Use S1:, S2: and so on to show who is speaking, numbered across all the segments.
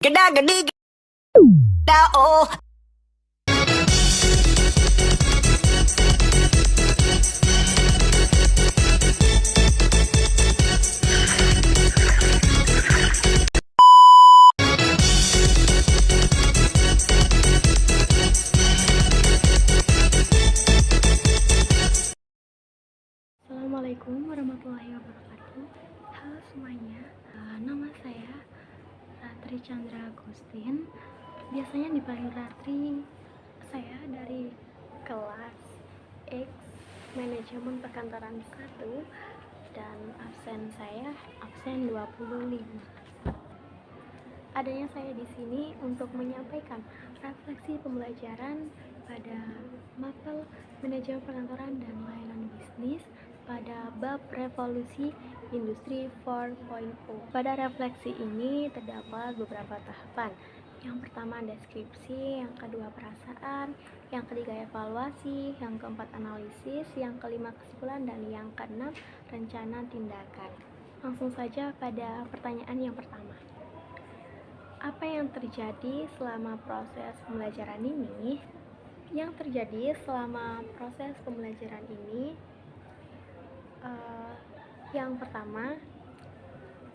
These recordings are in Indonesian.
S1: Geda gedi geda oh.
S2: Assalamualaikum warahmatullahi wabarakatuh. Halo semuanya, nama saya Ratri Chandra Agustin. Biasanya dipanggil Ratri. Saya dari kelas X Manajemen Perkantoran 1 dan absen saya absen 25. Adanya saya di sini untuk menyampaikan refleksi pembelajaran pada mapel manajemen perkantoran dan layanan bisnis pada bab revolusi industri 4.0. Pada refleksi ini terdapat beberapa tahapan. Yang pertama deskripsi, yang kedua perasaan, yang ketiga evaluasi, yang keempat analisis, yang kelima kesimpulan, dan yang keenam rencana tindakan. Langsung saja pada pertanyaan yang pertama. Apa yang terjadi selama proses pembelajaran ini? Yang terjadi selama proses pembelajaran ini, yang pertama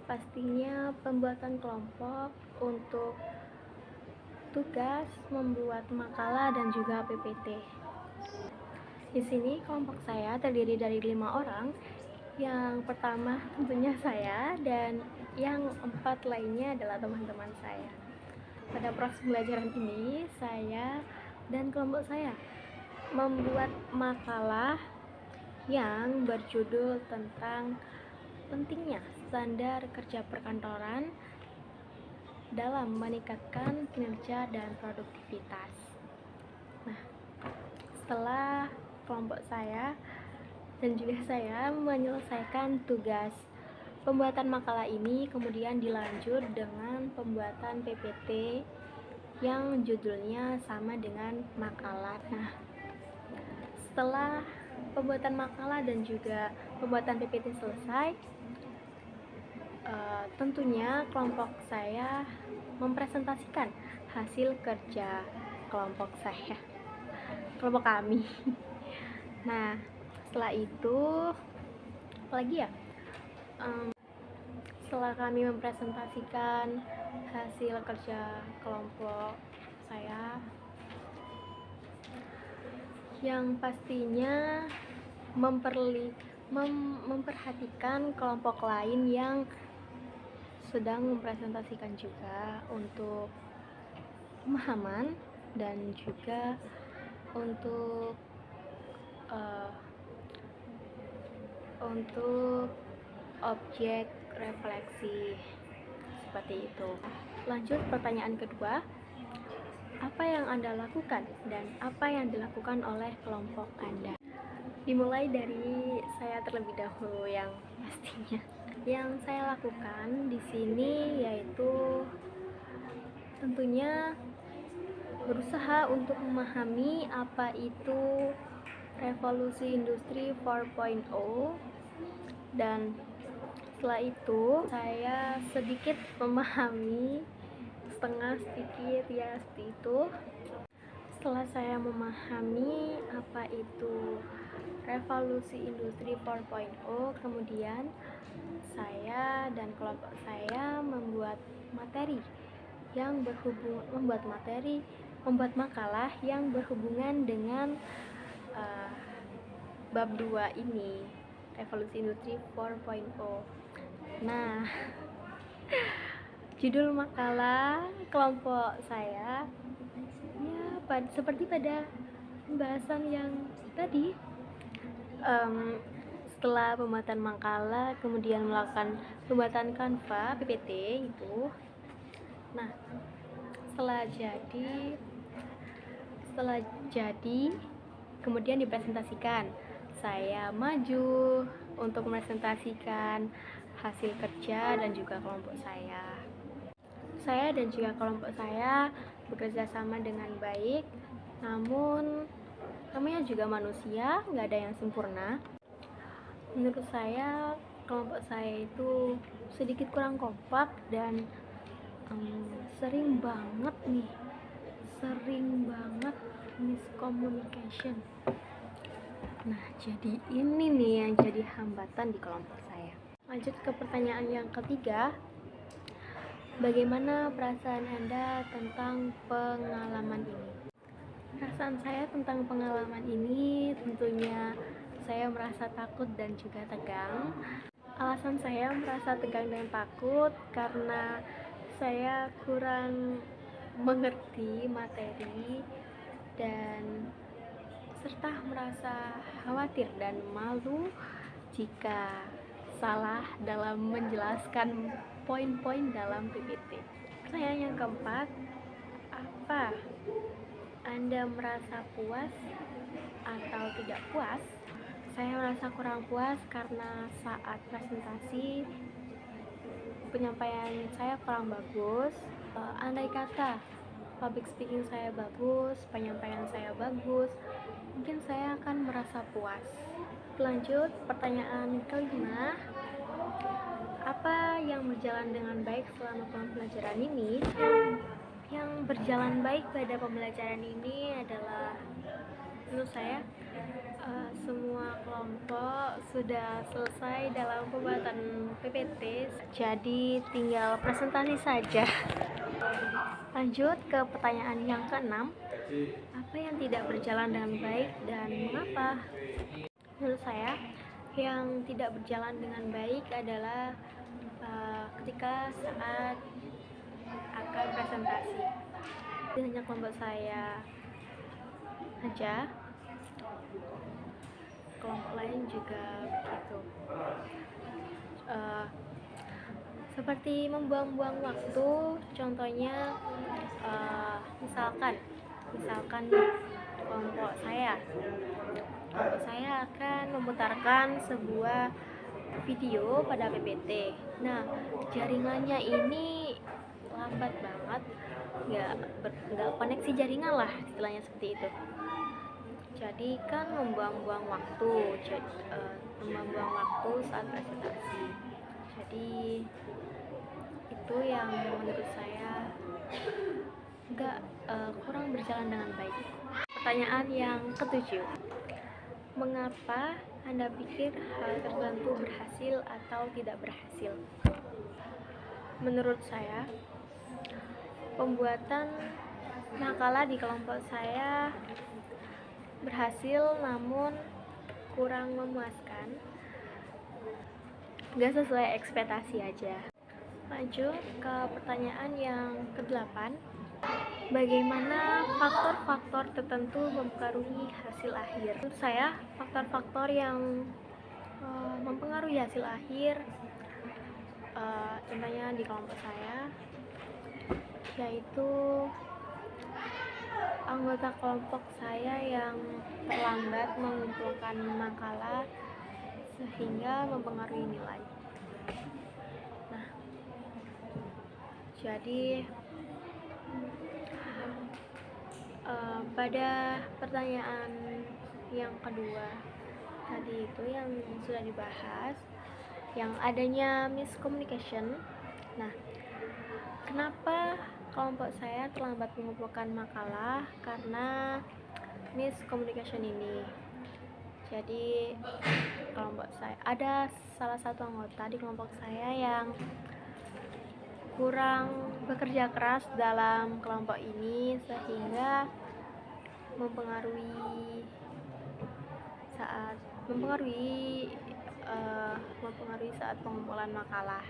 S2: pastinya pembuatan kelompok untuk tugas membuat makalah dan juga PPT. Di sini kelompok saya terdiri dari 5 orang. Yang pertama tentunya saya, dan yang 4 lainnya adalah teman-teman saya. Pada proses pembelajaran ini, saya dan kelompok saya membuat makalah yang berjudul tentang pentingnya standar kerja perkantoran dalam meningkatkan kinerja dan produktivitas. Nah, setelah kelompok saya dan juga saya menyelesaikan tugas pembuatan makalah ini, kemudian dilanjut dengan pembuatan PPT yang judulnya sama dengan makalah. Nah, setelah pembuatan makalah dan juga pembuatan PPT selesai, tentunya kelompok saya mempresentasikan hasil kerja kelompok kami. Nah, setelah itu apalagi ya, setelah kami mempresentasikan hasil kerja kelompok saya, yang pastinya memperhatikan kelompok lain yang sedang mempresentasikan juga untuk pemahaman dan juga untuk objek refleksi seperti itu. Lanjut pertanyaan kedua, apa yang Anda lakukan dan apa yang dilakukan oleh kelompok Anda? Dimulai dari saya terlebih dahulu. Yang pastinya yang saya lakukan di sini yaitu tentunya berusaha untuk memahami apa itu revolusi industri 4.0, dan setelah itu saya sedikit memahami, setengah sedikit ya, seperti itu. Setelah saya memahami apa itu revolusi industri 4.0, kemudian saya dan kelompok saya membuat makalah yang berhubungan dengan bab 2 ini, revolusi industri 4.0. Nah, judul makalah kelompok saya ya seperti pada pembahasan yang tadi. Setelah pembuatan makalah, kemudian melakukan pembuatan kanva PPT itu. Nah, setelah jadi kemudian dipresentasikan. Saya maju untuk mempresentasikan hasil kerja dan juga kelompok saya. Saya dan juga kelompok saya bekerja sama dengan baik, namun namanya juga manusia, nggak ada yang sempurna. Menurut saya kelompok saya itu sedikit kurang kompak dan sering banget miscommunication. Nah, jadi ini nih yang jadi hambatan di kelompok saya. Lanjut ke pertanyaan yang ketiga. Bagaimana perasaan Anda tentang pengalaman ini? Perasaan saya tentang pengalaman ini tentunya saya merasa takut dan juga tegang. Alasan saya merasa tegang dan takut karena saya kurang mengerti materi dan serta merasa khawatir dan malu jika salah dalam menjelaskan poin-poin dalam PPT. Pertanyaan yang keempat, apa Anda merasa puas atau tidak puas? Saya merasa kurang puas karena saat presentasi penyampaian saya kurang bagus. Andai kata public speaking saya bagus, penyampaian saya bagus, mungkin saya akan merasa puas. Lanjut, pertanyaan kelima, apa yang berjalan dengan baik selama pembelajaran ini? Yang berjalan baik pada pembelajaran ini adalah menurut saya semua kelompok sudah selesai dalam pembuatan PPT, jadi tinggal presentasi saja. Lanjut ke pertanyaan yang keenam, apa yang tidak berjalan dengan baik dan mengapa? Menurut saya, yang tidak berjalan dengan baik adalah ketika saat akan presentasi. Hanya kelompok saya aja, kelompok lain juga begitu. Seperti membuang-buang waktu, contohnya misalkan kelompok saya akan memutarkan sebuah video pada PPT. Nah, jaringannya ini lambat banget, nggak koneksi jaringan lah, istilahnya seperti itu. Jadi kan membuang-buang waktu saat presentasi. Jadi itu yang menurut saya kurang berjalan dengan baik. Pertanyaan yang ketujuh, mengapa Anda pikir hal tertentu berhasil atau tidak berhasil? Menurut saya, pembuatan makalah di kelompok saya berhasil namun kurang memuaskan, gak sesuai ekspektasi aja. Lanjut ke pertanyaan yang ke-8, bagaimana faktor-faktor tertentu mempengaruhi hasil akhir? Menurut saya, faktor-faktor yang mempengaruhi hasil akhir contohnya di kelompok saya yaitu anggota kelompok saya yang terlambat mengumpulkan makalah sehingga mempengaruhi nilai. Nah, jadi pada pertanyaan yang kedua tadi itu yang sudah dibahas, yang adanya miscommunication. Nah, kenapa kelompok saya terlambat mengumpulkan makalah? Karena miscommunication ini. Jadi kelompok saya ada salah satu anggota di kelompok saya yang kurang bekerja keras dalam kelompok ini sehingga mempengaruhi saat pengumpulan makalah.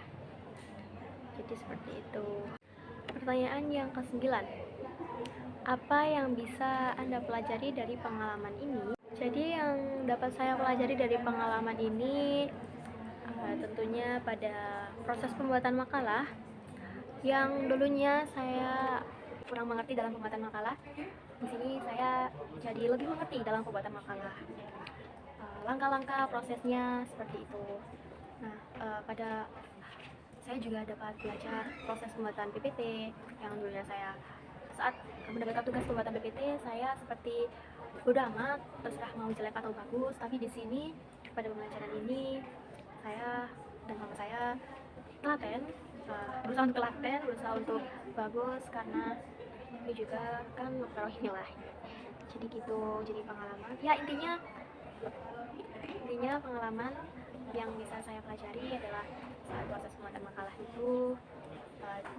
S2: Jadi seperti itu. Pertanyaan yang ke-9, apa yang bisa Anda pelajari dari pengalaman ini? Jadi yang dapat saya pelajari dari pengalaman ini tentunya pada proses pembuatan makalah yang dulunya saya kurang mengerti dalam pembuatan makalah. Di sini saya jadi lebih mengerti dalam pembuatan makalah. Langkah-langkah prosesnya seperti itu. Nah, saya juga dapat belajar proses pembuatan PPT yang dulunya saya saat mendapatkan tugas pembuatan PPT saya seperti bodo amat, terserah mau jelek atau bagus. Tapi di sini pada pembelajaran ini saya dan kelompok saya telaten berusaha untuk telaten, berusaha untuk bagus, karena ini juga kan mempengaruhi nilai. Jadi gitu, jadi pengalaman ya, intinya pengalaman yang bisa saya pelajari adalah saat proses pembuatan makalah itu,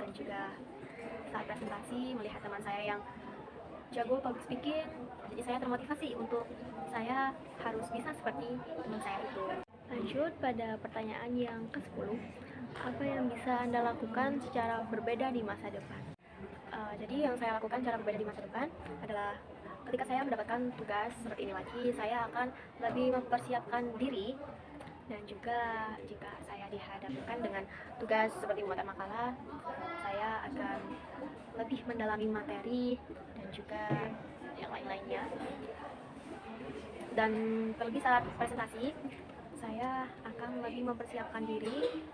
S2: dan juga saat presentasi melihat teman saya yang jago public speaking, jadi saya termotivasi untuk saya harus bisa seperti teman saya itu. Lanjut pada pertanyaan yang ke-10, apa yang bisa Anda lakukan secara berbeda di masa depan? Jadi yang saya lakukan secara berbeda di masa depan adalah ketika saya mendapatkan tugas seperti ini lagi, saya akan lebih mempersiapkan diri, dan juga jika saya dihadapkan dengan tugas seperti membuat makalah, saya akan lebih mendalami materi dan juga yang lain-lainnya. Dan terlebih saat presentasi, saya akan lebih mempersiapkan diri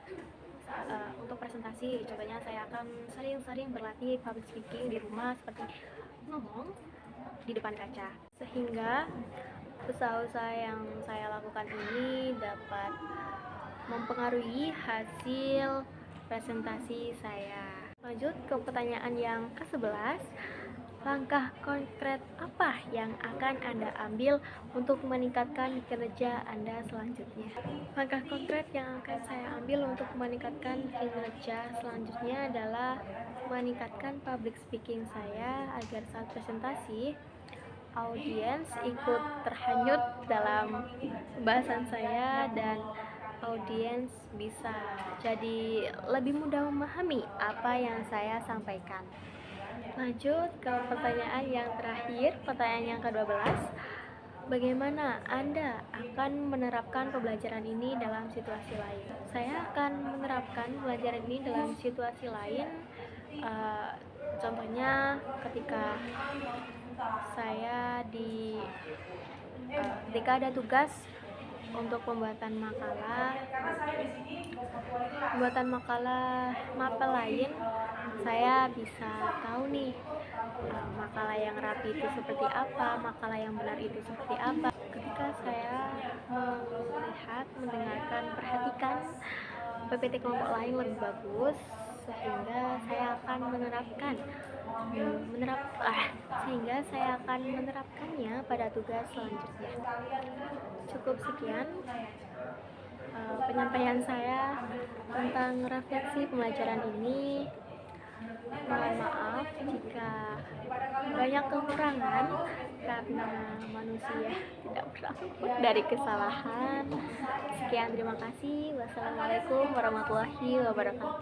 S2: untuk presentasi. Contohnya saya akan sering-sering berlatih public speaking di rumah, seperti ngomong di depan kaca, sehingga usaha-usaha yang saya lakukan ini dapat mempengaruhi hasil presentasi saya. Lanjut ke pertanyaan yang ke-11, langkah konkret apa yang akan Anda ambil untuk meningkatkan kinerja Anda selanjutnya? Langkah konkret yang akan saya ambil untuk meningkatkan kinerja selanjutnya adalah meningkatkan public speaking saya agar saat presentasi audiens ikut terhanyut dalam pembahasan saya dan audiens bisa jadi lebih mudah memahami apa yang saya sampaikan. Lanjut ke pertanyaan yang terakhir, pertanyaan yang ke-12. Bagaimana Anda akan menerapkan pembelajaran ini dalam situasi lain? Saya akan menerapkan pembelajaran ini dalam situasi lain, contohnya ketika saya ketika ada tugas untuk pembuatan mapel lain, saya bisa tahu nih makalah yang rapi itu seperti apa, makalah yang benar itu seperti apa. Ketika saya melihat, mendengarkan, perhatikan PPT kelompok lain lebih bagus, sehingga saya akan menerapkannya pada tugas selanjutnya. Cukup sekian penyampaian saya tentang refleksi pembelajaran ini. Mohon maaf jika banyak kekurangan, karena manusia tidak pernah luput dari kesalahan. Sekian, terima kasih. Wassalamualaikum warahmatullahi wabarakatuh.